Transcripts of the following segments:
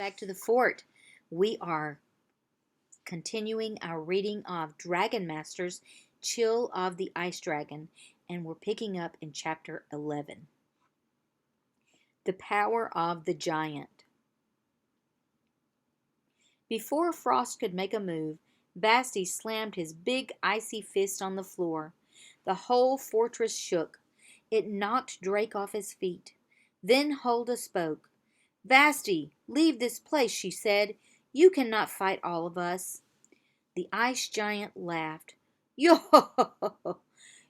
Back to the fort. We are continuing our reading of Dragon Master's Chill of the Ice Dragon, and we're picking up in chapter 11. The Power of the Giant. Before Frost could make a move, Basti slammed his big icy fist on the floor. The whole fortress shook. It knocked Drake off his feet. Then Hulda spoke. "Vasti, leave this place," she said. "You cannot fight all of us." The ice giant laughed. "Yo!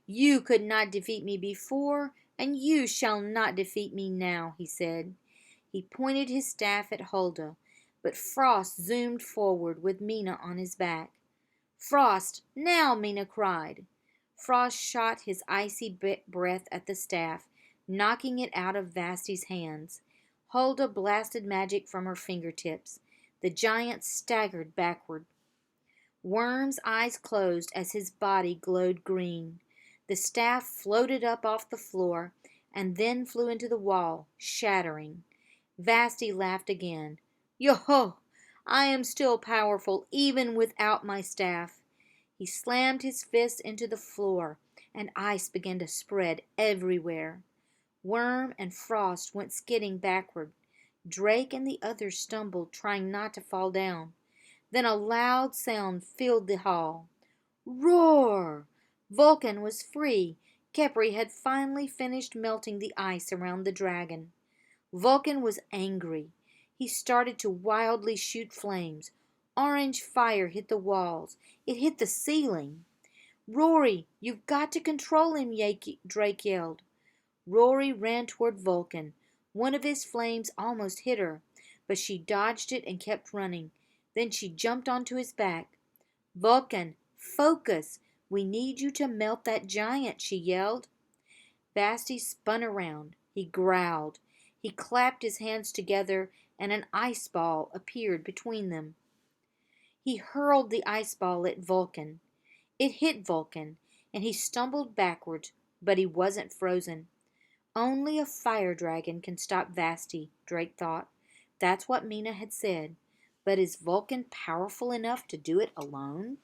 You could not defeat me before, and you shall not defeat me now," he said. He pointed his staff at Hulda, but Frost zoomed forward with Mina on his back. "Frost, now!" Mina cried. Frost shot his icy breath at the staff, knocking it out of Vasti's hands. Hulda blasted magic from her fingertips. The giant staggered backward. Worm's eyes closed as his body glowed green. The staff floated up off the floor and then flew into the wall, shattering. Vasti laughed again. "Yo-ho! I am still powerful even without my staff." He slammed his fist into the floor, and ice began to spread everywhere. Worm and Frost went skidding backward. Drake and the others stumbled, trying not to fall down. Then a loud sound filled the hall. Roar! Vulcan was free. Khepri had finally finished melting the ice around the dragon. Vulcan was angry. He started to wildly shoot flames. Orange fire hit the walls. It hit the ceiling. "Rory, you've got to control him," Drake yelled. Rory ran toward Vulcan. One of his flames almost hit her, but she dodged it and kept running. Then she jumped onto his back. "Vulcan, focus! We need you to melt that giant," she yelled. Vasti spun around. He growled. He clapped his hands together, and an ice ball appeared between them. He hurled the ice ball at Vulcan. It hit Vulcan, and he stumbled backwards, but he wasn't frozen. Only a fire dragon can stop Vasti, Drake thought. That's what Mina had said. But is Vulcan powerful enough to do it alone?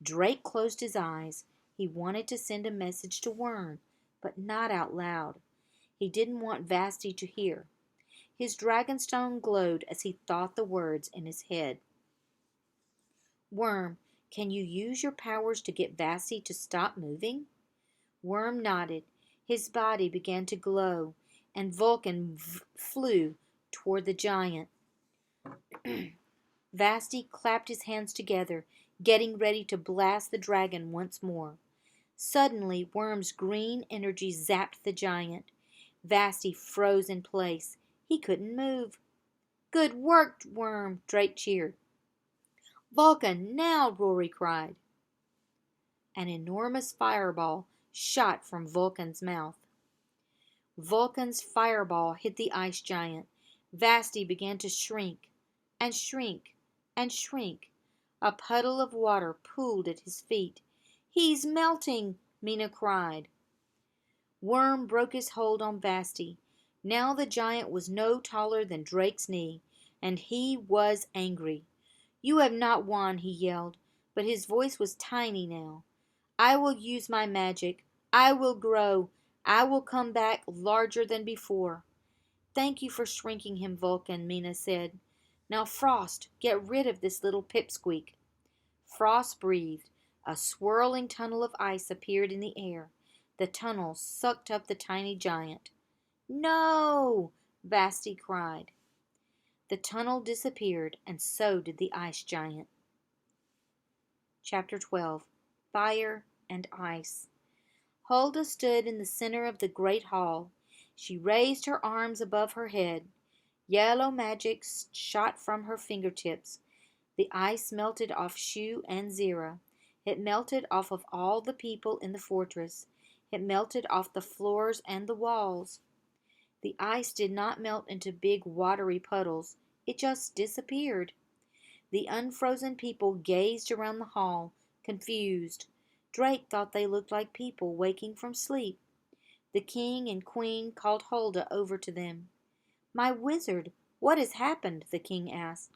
Drake closed his eyes. He wanted to send a message to Worm, but not out loud. He didn't want Vasti to hear. His dragonstone glowed as he thought the words in his head. "Worm, can you use your powers to get Vasti to stop moving?" Worm nodded. His body began to glow, and Vulcan flew toward the giant. Vasti clapped his hands together, getting ready to blast the dragon once more. Suddenly, Worm's green energy zapped the giant. Vasti froze in place. He couldn't move. "Good work, Worm!" Drake cheered. "Vulcan, now!" Rory cried. An enormous fireball shot from Vulcan's mouth. Vulcan's fireball hit the ice giant. Vasti began to shrink, and shrink, and shrink. A puddle of water pooled at his feet. "He's melting!" Mina cried. Worm broke his hold on Vasti. Now the giant was no taller than Drake's knee, and he was angry. "You have not won," he yelled, but his voice was tiny now. "I will use my magic. I will grow. I will come back larger than before." "Thank you for shrinking him, Vulcan," Mina said. "Now, Frost, get rid of this little pipsqueak." Frost breathed. A swirling tunnel of ice appeared in the air. The tunnel sucked up the tiny giant. "No!" Vasti cried. The tunnel disappeared, and so did the ice giant. Chapter 12. Fire and Ice. Hulda stood in the center of the great hall. She raised her arms above her head. Yellow magic shot from her fingertips. The ice melted off Shu and Zira. It melted off of all the people in the fortress. It melted off the floors and the walls. The ice did not melt into big watery puddles. It just disappeared. The unfrozen people gazed around the hall, confused. Drake thought they looked like people waking from sleep. The king and queen called Hulda over to them. "My wizard, "What has happened?" the king asked.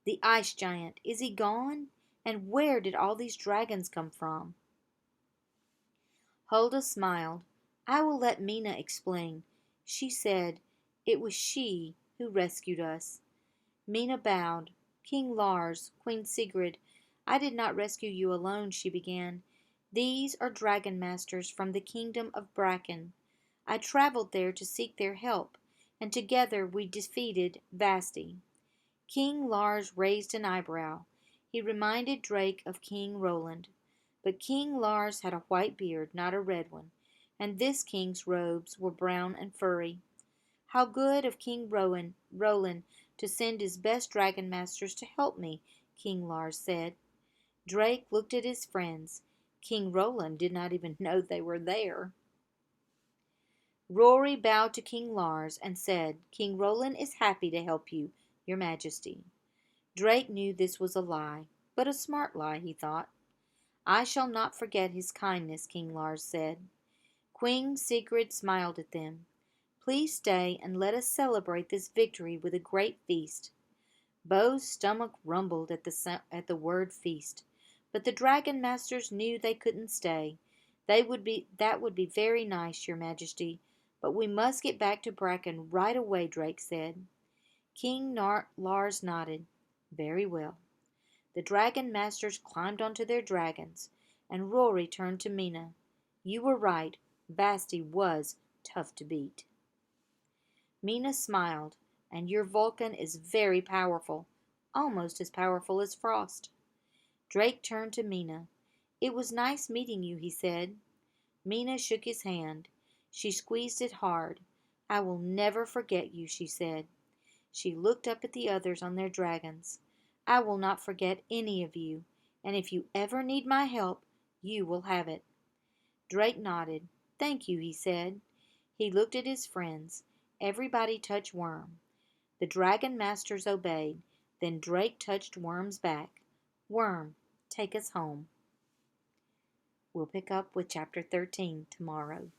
"The ice giant. Is he gone? And where did all these dragons come from?" Hulda smiled. "I will let Mina explain. She said it was she who rescued us." Mina bowed. "King Lars, Queen Sigrid, I did not rescue you alone," she began. "These are dragon masters from the kingdom of Bracken. I traveled there to seek their help, and together we defeated Vasti." King Lars raised an eyebrow. He reminded Drake of King Roland. But King Lars had a white beard, not a red one, and this king's robes were brown and furry. "How good of King Roland to send his best dragon masters to help me," King Lars said. Drake looked at his friends. King Roland did not even know they were there. Rory bowed to King Lars and said, "King Roland is happy to help you, your majesty." Drake knew this was a lie, but a smart lie, he thought. "I shall not forget his kindness," King Lars said. Queen Sigrid smiled at them. "Please stay and let us celebrate this victory with a great feast." Bo's stomach rumbled at the word feast, but the dragon masters knew they couldn't stay. That would be very nice, your majesty, but we must get back to Bracken right away, Drake said. Lars nodded. "Very well." The dragon masters climbed onto their dragons, and Rory turned to Mina. "You were right. Basti was tough to beat." Mina smiled. "And your Vulcan is very powerful, almost as powerful as Frost." Drake turned to Mina. "It was nice meeting you," he said. Mina shook his hand. She squeezed it hard. "I will never forget you," she said. She looked up at the others on their dragons. "I will not forget any of you, and if you ever need my help, you will have it." Drake nodded. "Thank you," he said. He looked at his friends. Everybody touched Worm. The dragon masters obeyed. Then Drake touched Worm's back. "Worm, take us home." We'll pick up with chapter 13 tomorrow.